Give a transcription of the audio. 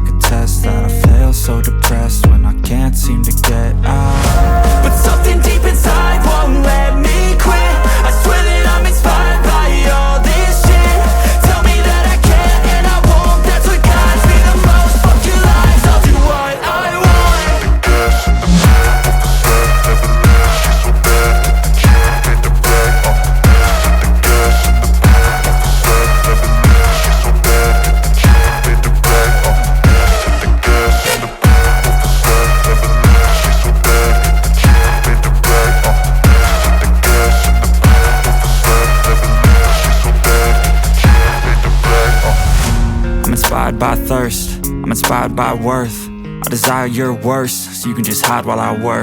like a test that I fail, so depressed when I can't seem to get out. But something deep inside won't let me quit. I swear that I'm inspired by all this shit. Tell me that I can't and I won't. That's what guides me the most. Fuck your lies, I'll do what I want. Gas in the back of the set, never knew she's so bad. Can't wait to brag. Gas in the back of the set, never knew she's so bad. Can't wait to brag. Gas in the back of the set, never knew she's so bad. Can't wait to brag. Gas in the back of the set, never knew she's so bad. Can't wait to brag. I'm inspired by thirst, I'm inspired by worth. I desire your worst, so you can just hide while I work.